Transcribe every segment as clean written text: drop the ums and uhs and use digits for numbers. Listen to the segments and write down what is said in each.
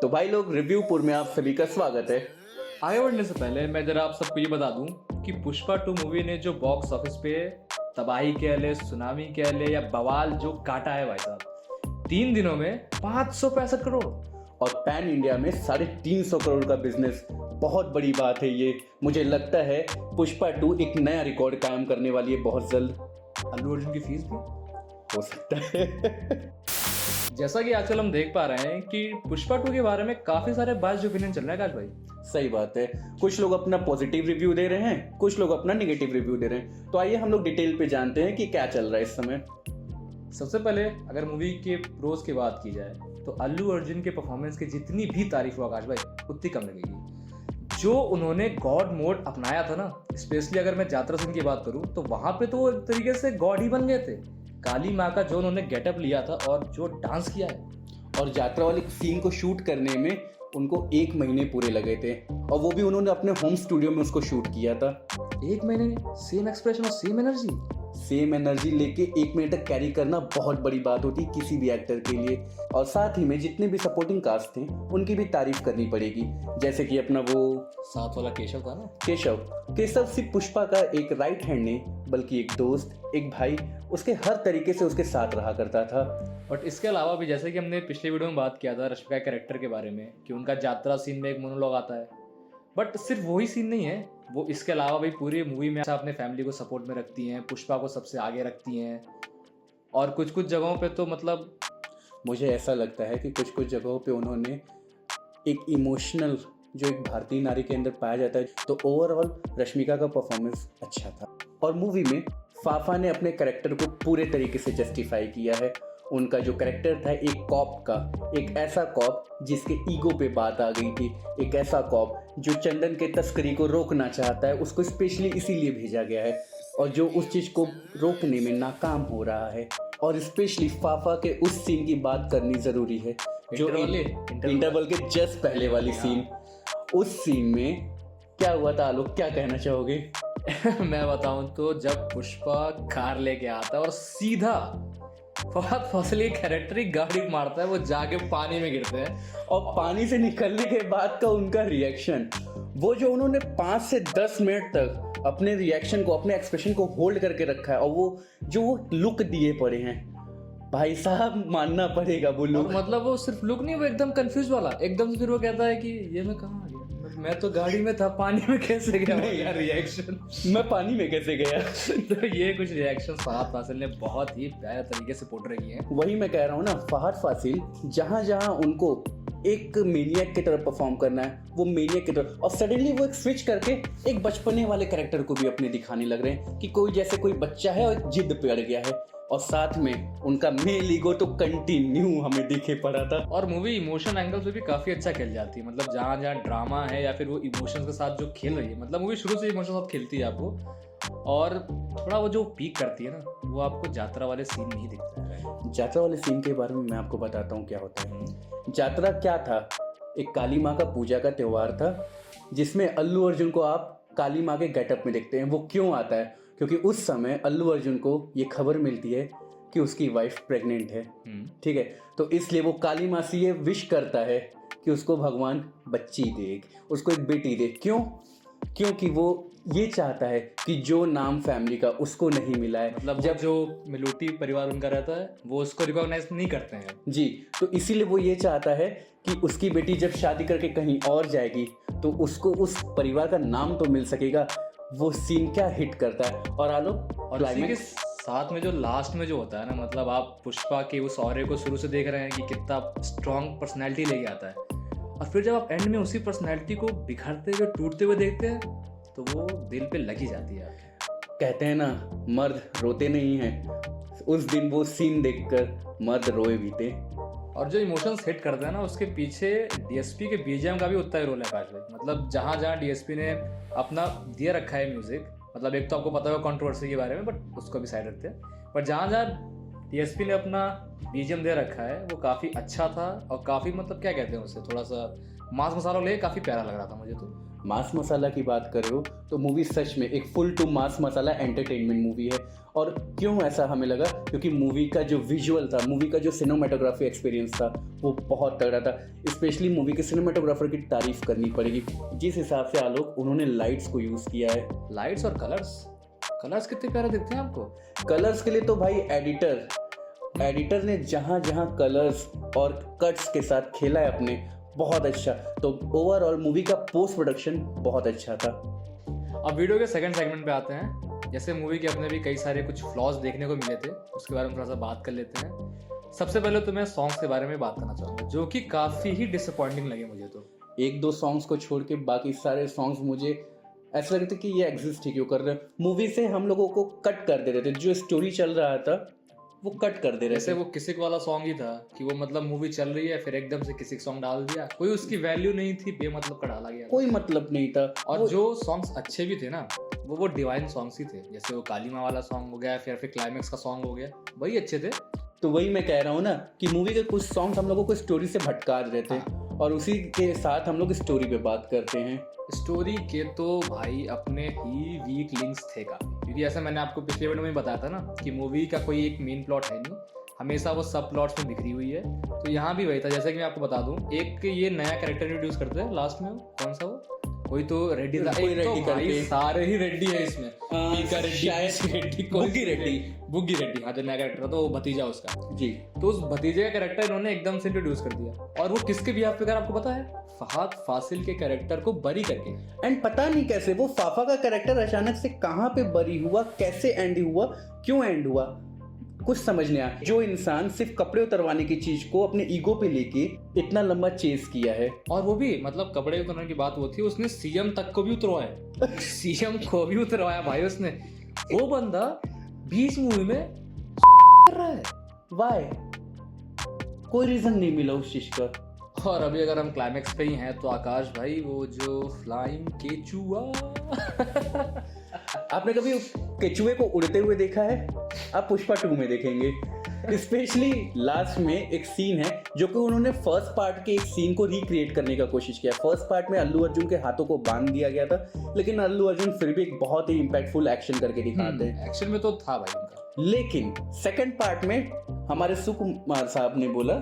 तो भाई लोग, रिव्यूपुर में आप सभी का स्वागत है। आगे बढ़ने से पहले मैं जरा आप सबको ये बता दूं कि पुष्पा 2 मूवी ने जो बॉक्स ऑफिस पे तबाही कह ले, सुनामी कह ले या बवाल जो काटा है भाई साहब, 3 दिनों में 565 करोड़ और पैन इंडिया में 350 करोड़ का बिजनेस बहुत बड़ी बात है। ये मुझे लगता है पुष्पा 2 एक नया रिकॉर्ड कायम करने वाली है बहुत जल्द। अल्लू अर्जुन की फीस भी हो सकता है। जैसा कि आजकल हम देख पा रहे हैं कि पुष्पा 2 के बारे में काफी सारे बायस्ड ओपिनियन चल रहा है आकाश भाई। सही बात है, कुछ लोग अपना पॉजिटिव रिव्यू दे रहे हैं, कुछ लोग अपना नेगेटिव रिव्यू दे रहे हैं। तो आइए हम लोग डिटेल पे जानते हैं कि क्या चल रहा है इस समय। सबसे पहले अगर मूवी के प्रोज की बात की जाए तो अल्लू अर्जुन के परफॉर्मेंस की जितनी भी तारीफ हो आकाश भाई उतनी कम लगेगी। जो उन्होंने गॉड मोड अपनाया था ना, स्पेशली अगर मैं यात्रा सिंह की बात करूं तो वहां पे तो वो एक तरीके से गॉड ही बन गए थे। काली माँ का जो उन्होंने गेटअप लिया था और जो डांस किया है, और यात्रा वाले सीन को शूट करने में उनको 1 महीने पूरे लगे थे, और वो भी उन्होंने अपने होम स्टूडियो में उसको शूट किया था। 1 महीने सेम एक्सप्रेशन और सेम एनर्जी लेके 1 महीने तक कैरी करना बहुत बड़ी बात होती किसी भी एक्टर के लिए। और साथ ही में जितने भी सपोर्टिंग कास्ट थे उनकी भी तारीफ करनी पड़ेगी, जैसे कि अपना वो साथ वाला केशव था ना। केशव सिर्फ पुष्पा का एक राइट हैंड नहीं बल्कि एक दोस्त, एक भाई, उसके हर तरीके से उसके साथ रहा करता था। बट इसके अलावा भी जैसे कि हमने पिछले वीडियो में बात किया था रश्मिका कैरेक्टर के बारे में कि उनका यात्रा सीन में एक मोनोलॉग आता है, बट सिर्फ वही सीन नहीं है, वो इसके अलावा भी पूरी मूवी में अपने फैमिली को सपोर्ट में रखती हैं, पुष्पा को सबसे आगे रखती हैं। और कुछ कुछ जगहों पे तो मतलब मुझे ऐसा लगता है कि कुछ कुछ जगहों पे उन्होंने एक इमोशनल जो एक भारतीय नारी के अंदर पाया जाता है, तो ओवरऑल रश्मिका का परफॉर्मेंस अच्छा था। और मूवी में फाफा ने अपने कैरेक्टर को पूरे तरीके से जस्टिफाई किया है। उनका जो कैरेक्टर था एक कॉप का, एक ऐसा कॉप जिसके ईगो पे बात आ गई थी, एक ऐसा कॉप जो चंदन के तस्करी को रोकना चाहता है, उसको स्पेशली इसीलिए भेजा गया है, और जो उस चीज़ को रोकने में नाकाम हो रहा है। और स्पेशली फाफा के उस सीन की बात करनी ज़रूरी है जो इंटरवल के जस्ट पहले वाली सीन। उस सीन में क्या हुआ था आलोक, क्या कहना चाहोगे? मैं बताऊं तो जब पुष्पा कार लेके आता है और सीधा फहद फासिल कैरेक्टर ही गाड़ी मारता है, वो जाके पानी में गिरते हैं, और पानी से निकलने के बाद का उनका रिएक्शन, वो जो उन्होंने 5 से 10 मिनट तक अपने रिएक्शन को, अपने एक्सप्रेशन को होल्ड करके रखा है, और वो जो लुक दिए पड़े हैं भाई साहब, मानना पड़ेगा वो लुक। मतलब वो सिर्फ लुक नहीं, वो एकदम कंफ्यूज वाला, एकदम से फिर वो कहता है कि ये मैं कहाँ आ गया, मैं तो गाड़ी में था, पानी में कैसे गया? यार रिएक्शन, मैं पानी में कैसे गया? तो ये कुछ रिएक्शन फहद फासिल ने बहुत ही प्यारे तरीके से पोर्ट्रे किए हैं। वही मैं कह रहा हूँ ना, फहद फासिल जहाँ जहाँ उनको एक मेनियक की तरह परफॉर्म करना है वो मेनियक की तरह, और सडनली वो एक स्विच करके एक बचपने वाले कैरेक्टर को भी अपने दिखाने लग रहे हैं कि कोई जैसे कोई बच्चा है और जिद पे अड़ गया है। और साथ में उनका मेल ईगो तो कंटिन्यू हमें दिखे पड़ा था। और मूवी इमोशन एंगल से भी काफी अच्छा खेल जाती है, मतलब जहाँ जहाँ ड्रामा है या फिर वो इमोशंस के साथ जो खेल रही है, मतलब मूवी शुरू से इमोशंस साथ खेलती है आपको, और थोड़ा वो जो पीक करती है ना, वो आपको यात्रा वाले सीन में ही दिखता है। यात्रा वाले सीन के बारे में मैं आपको बताता हूँ क्या होता है। यात्रा क्या था, एक काली माँ का पूजा का त्यौहार था जिसमें अल्लू अर्जुन को आप काली माँ के गेटअप में देखते हैं। वो क्यों आता है? क्योंकि उस समय अल्लू अर्जुन को ये खबर मिलती है कि उसकी वाइफ प्रेग्नेंट है, ठीक है, तो इसलिए वो काली माँ से ये विश करता है कि उसको भगवान बच्ची दे, उसको एक बेटी दे। क्यों? क्योंकि वो ये चाहता है कि जो नाम फैमिली का उसको नहीं मिला है, मतलब जब जो मिलोटी परिवार उनका रहता है वो उसको रिकॉग्नाइज नहीं करते हैं जी, तो इसीलिए वो ये चाहता है कि उसकी बेटी जब शादी करके कहीं और जाएगी तो उसको उस परिवार का नाम तो मिल सकेगा। वो सीन क्या हिट करता है। और आलोक, और इसी के साथ में जो लास्ट में जो होता है ना, मतलब आप पुष्पा के उस ऑरे को शुरू से देख रहे हैं कि कितना स्ट्रॉन्ग पर्सनैलिटी लेके आता है, और फिर जब आप एंड में उसी पर्सनैलिटी को बिखरते हुए, टूटते हुए देखते हैं तो वो दिल पे लगी जाती है। कहते हैं ना, मर्द रोते नहीं हैं, उस दिन वो सीन देखकर मर्द रोए भी थे। और जो इमोशंस हिट करते हैं ना, उसके पीछे डीएसपी के बीजीएम का भी उतना ही रोल है आकाश भाई। मतलब जहाँ जहाँ डीएसपी ने अपना दिया रखा है म्यूजिक, मतलब एक तो आपको पता होगा कंट्रोवर्सी के बारे में, बट उसको भी साइड रखते हैं, पर जहाँ जहाँ टीएसपी ने अपना बीजीएम दे रखा है, वो काफ़ी अच्छा था और काफ़ी मतलब क्या कहते हैं उसे, थोड़ा सा मांस मसाला ले काफ़ी प्यारा लग रहा था मुझे तो। मास मसाला की बात कर रहे हो तो मूवी सच में एक full to mass masala entertainment movie है। और क्यों ऐसा हमें लगा, क्योंकि मूवी का जो विजुअल था, मूवी का जो सिनेमाटोग्राफी एक्सपीरियंस था वो बहुत तगड़ा था। स्पेशली मूवी के सिनेमाटोग्राफर की तारीफ करनी पड़ेगी, जिस हिसाब से आलोक उन्होंने लाइट्स को यूज़ किया है। लाइट्स और कलर्स कितने प्यारे दिखते हैं आपको। कलर्स के लिए तो भाई एडिटर ने जहाँ जहाँ कलर्स और कट्स के साथ खेला है अपने, बहुत अच्छा। तो ओवरऑल मूवी का पोस्ट प्रोडक्शन बहुत अच्छा था। अब वीडियो के सेकंड सेगमेंट पे आते हैं। जैसे मूवी के अपने भी कई सारे कुछ फ्लॉज देखने को मिले थे, उसके बारे में थोड़ा सा बात कर लेते हैं। सबसे पहले तो मैं सॉन्ग्स के बारे में बात करना चाहूँगा, जो कि काफ़ी ही डिसअपॉइंटिंग लगे मुझे तो। एक दो सॉन्ग्स को छोड़ के बाकी सारे सॉन्ग्स मुझे ऐसा लगता कि ये एग्जिस्ट ही क्यों कर रहे हैं। मूवी से हम लोगों को कट कर दे रहे थे, जो स्टोरी चल रहा था वो कट कर दे रहे जैसे थे। वो किसिक वाला सॉन्ग ही था कि वो मतलब मूवी चल रही है, फिर एकदम से किसिक सॉन्ग डाल दिया, कोई उसकी वैल्यू नहीं थी, बेमतलब का डाला गया। कोई मतलब नहीं था। और जो सॉन्ग्स अच्छे भी थे ना, वो डिवाइन सॉन्ग्स ही थे। जैसे वो काली माँ वाला सॉन्ग हो गया, फिर क्लाइमेक्स का सॉन्ग हो गया, वही अच्छे थे। तो वही मैं कह रहा हूँ ना कि मूवी के कुछ सॉन्ग्स हम लोगों को स्टोरी से भटका रहे थे, और उसी के साथ हम लोग स्टोरी पे बात करते हैं। स्टोरी के तो भाई अपने ही वीक लिंक्स थे काफी, क्योंकि ऐसा मैंने आपको पिछले वीडियो में बताया था ना कि मूवी का कोई एक मेन प्लॉट है नहीं, हमेशा वो सब प्लॉट्स में बिखरी हुई है। तो यहाँ भी वही था। जैसे कि मैं आपको बता दूं, एक ये नया कैरेक्टर इंट्रोड्यूस करते हैं लास्ट में, कौन सा वो, कोई तो रेड्डी था, कोई एक तो रेड्डी भाई करके। सारे ही रेड्डी है इसमें, पीका रेड्डी, रेड्डी, बुग्गी रेड्डी, हाँ जो नया कैरेक्टर था, तो वो भतीजा उसका जी। तो उस भतीजे का कैरेक्टर इन्होंने एकदम से इंट्रोड्यूस कर दिया, और वो किसके बिहाफ पे कर आपको पता है, फहद फासिल के कैरेक्टर को बरी करके। एंड पता नहीं कैसे वो फाफा का कैरेक्टर अचानक से कहाँ पे बरी हुआ, कैसे एंड हुआ, क्यों एंड हुआ, कुछ समझ नहीं आया। जो इंसान सिर्फ कपड़े उतरवाने की चीज को अपने ईगो पे लेके इतना लंबा चेस किया है, और वो भी मतलब कपड़े उतरने की बात वो थी, उसने सीएम तक को भी उतरवाया सीएम को भी उतरवाया भाई उसने। वो बंदा बीच मूवी में कर रहा है, वाई, कोई रीजन नहीं मिला उस चीज का। और अभी अगर हम क्लाइमेक्स पे ही हैं तो आकाश भाई वो जो फ्लाइंग केचुआ आपने कभी केचुए को उड़ते हुए देखा है? आप पुष्पा 2 में देखेंगे। स्पेशली लास्ट में एक सीन है जो कि उन्होंने फर्स्ट पार्ट के एक सीन को रिक्रिएट करने का कोशिश किया। फर्स्ट पार्ट में अल्लू अर्जुन के हाथों को बांध दिया गया था, लेकिन अल्लू अर्जुन फिर भी एक बहुत ही इम्पैक्टफुल एक्शन करके दिखाते हैं। एक्शन में तो था भाई उनका। लेकिन सेकंड पार्ट में हमारे सुकुमार साहब ने बोला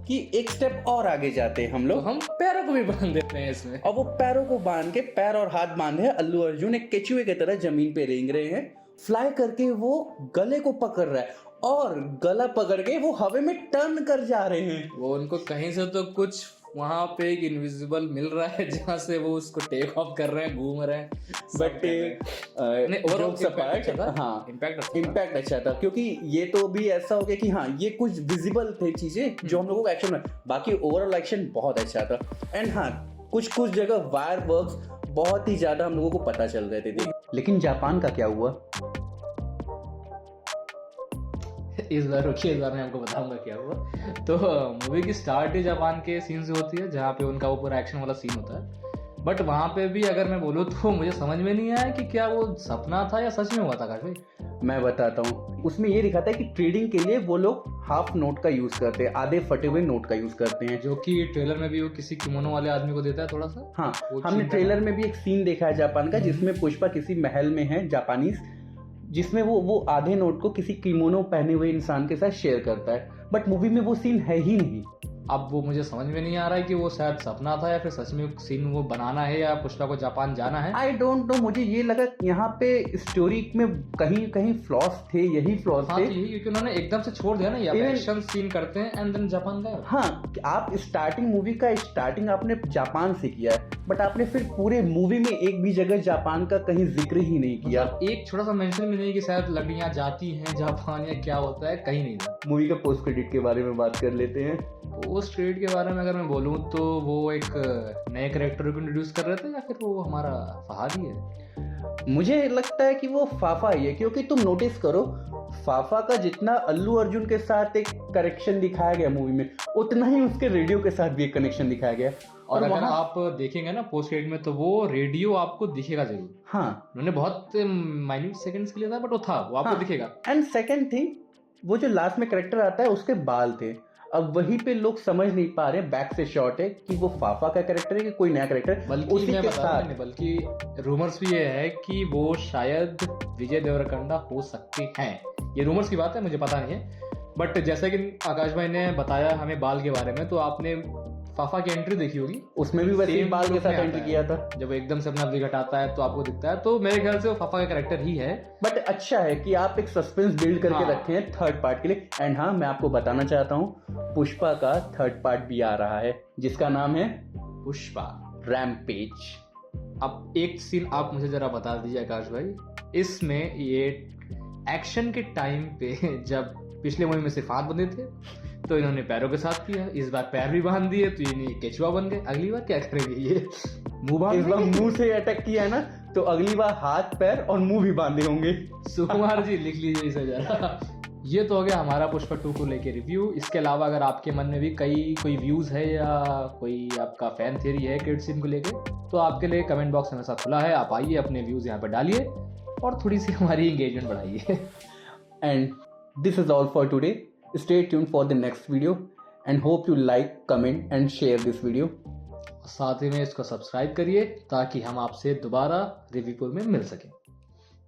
कि एक स्टेप और आगे जाते हैं हम तो लोग, हम पैरों को भी बांध देते हैं इसमें। और वो पैरों को बांध के, पैर और हाथ बांधे अल्लू अर्जुन एक केचुए की तरह जमीन पे रेंग रहे हैं। फ्लाई करके वो गले को पकड़ रहा है, और गला पकड़ के वो हवा में टर्न कर जा रहे हैं। वो उनको कहीं से तो कुछ वहां पे एक इनविजिबल मिल रहा है जहां से वो उसको टेक ऑफ कर रहे हैं, घूम रहे हैं। बट हाँ, इम्पैक्ट अच्छा था, क्योंकि ये तो भी ऐसा हो गया कि हाँ ये कुछ विजिबल थे चीजें जो हम लोगों को एक्शन में, बाकी ओवरऑल एक्शन बहुत अच्छा था। एंड हाँ, कुछ कुछ जगह वायर वर्क्स बहुत ही ज्यादा हम लोगों को पता चल रहे थे। लेकिन जापान का क्या हुआ? इस बार रुकिए, इस बार मैं आपको बताऊंगा क्या हुआ। तो मूवी की स्टार्ट ही जापान के सीन से होती है, जहाँ पे उनका वो पूरा एक्शन वाला सीन होता है। बट वहाँ पे भी अगर मैं बोलूँ तो मुझे समझ में नहीं आया कि क्या वो सपना था या सच में हुआ था। काश भाई मैं बताता हूँ, उसमें ये दिखाता है कि ट्रेडिंग के लिए वो लोग हाफ नोट का यूज करते हैं, आधे फटे हुए नोट का यूज करते हैं, जो कि ट्रेलर में भी वो किसी किमोनो वाले आदमी को देता है थोड़ा सा। हाँ, हमने ट्रेलर में भी एक सीन देखा है जापान का, जिसमें पुष्पा किसी महल में है जापानीज, जिसमें वो आधे नोट को किसी किमोनो पहने हुए इंसान के साथ शेयर करता है। बट मूवी में वो सीन है ही नहीं। अब वो मुझे समझ में नहीं आ रहा है कि वो शायद सपना था या फिर सच में सीन वो बनाना है या पुष्पा को जापान जाना है। आई डोंट नो, मुझे ये लगा यहाँ पे स्टोरी में कहीं कहीं फ्लॉस थे, यही फ्लॉस थे। यही, क्योंकि उन्होंने एकदम से छोड़ दिया ना, या एक्शन सीन करते हैं एंड देन जापान गए। हाँ, आप स्टार्टिंग मूवी का स्टार्टिंग आपने जापान से किया है, बट आपने फिर पूरे मूवी में एक भी जगह जापान का कहीं जिक्र ही नहीं किया। एक छोटा सा मेंशन भी नहीं कि शायद लड़कियां जाती हैं जापान या क्या होता है, कहीं नहीं था। मूवी का पोस्ट क्रेडिट के बारे में बात कर लेते हैं। पोस्ट क्रेडिट के बारे में अगर मैं बोलूँ तो वो एक नए कैरेक्टर को इंट्रोड्यूस कर रहे थे, या फिर वो हमारा फहाद ही है। मुझे लगता है कि वो फाफा ही है, क्योंकि तुम नोटिस करो, फाफा का जितना अल्लू अर्जुन के साथ एक कनेक्शन दिखाया गया मूवी में, उतना ही उसके रेडियो के साथ भी एक कनेक्शन दिखाया गया। और अगर आप देखेंगे ना पोस्ट क्रेडिट में, तो वो रेडियो आपको दिखेगा जरूर। हाँ, उन्होंने बहुत माइन्यूट सेकंड्स के लिए था, बट वो था, वो आपको दिखेगा। एंड सेकंड थिंग, वो जो लास्ट में कैरेक्टर आता है उसके बाल थे। अब वहीं पे लोग समझ नहीं पा रहे, बैक से शॉट है कि वो फाफा का कैरेक्टर है कि कोई नया कैरेक्टर, बल्कि उसी मैं के बता साथ रहा बल्कि रूमर्स भी ये है कि वो शायद विजय देवरकोंडा हो सकते हैं। ये रूमर्स की बात है, मुझे पता नहीं है। बट जैसा कि आकाश भाई ने बताया हमें बाल के बारे में, तो आपने फाफा की एंट्री देखी होगी, उसमें भी वैसे ही Same बाल के look साथ में आता एंट्री है। किया था। जब वो एकदम से अपना विग हटाता है तो आपको दिखता है, तो मेरे ख्याल से वो फाफा का कैरेक्टर ही है। बट अच्छा है कि आप एक सस्पेंस बिल्ड करके हाँ। रखे हैं थर्ड पार्ट के लिए। एंड हाँ, मैं आपको बताना चाहता हूँ पुष्पा का थर्ड पार्ट भी आ रहा है जिसका नाम है पुष्पा रैम्पेज। अब एक सीन आप मुझे जरा बता दीजिए आकाश भाई, इसमें ये एक्शन के टाइम पे जब पिछले मूवी में सिर्फ हाथ बंधे थे तो इन्होंने पैरों के साथ किया, इस बार पैर भी बांध दिए तो ये केचुआ बन गए। अगली बार क्या करेंगे ये, मुंह बांध इस बार मुंह से अटैक किया है ना, तो अगली बार हाथ पैर और मुंह भी बांधे होंगे। सुकुमार जी लिख लीजिए इसे जरा। ये तो हो गया हमारा पुष्पा 2 को लेके रिव्यू। इसके अलावा अगर आपके मन में भी कोई व्यूज है या कोई आपका फैन थ्योरी है किड सीन को लेके, तो आपके लिए कमेंट बॉक्स हमेशा खुला है। आप आइए, अपने व्यूज यहाँ पर डालिए और थोड़ी सी हमारी एंगेजमेंट बढ़ाइए। And this is all for today. Stay tuned for the next video and hope you like, comment and share this video. साथ ही में इसको सब्सक्राइब करिए ताकि हम आपसे दोबारा रिव्यू में मिल सकें।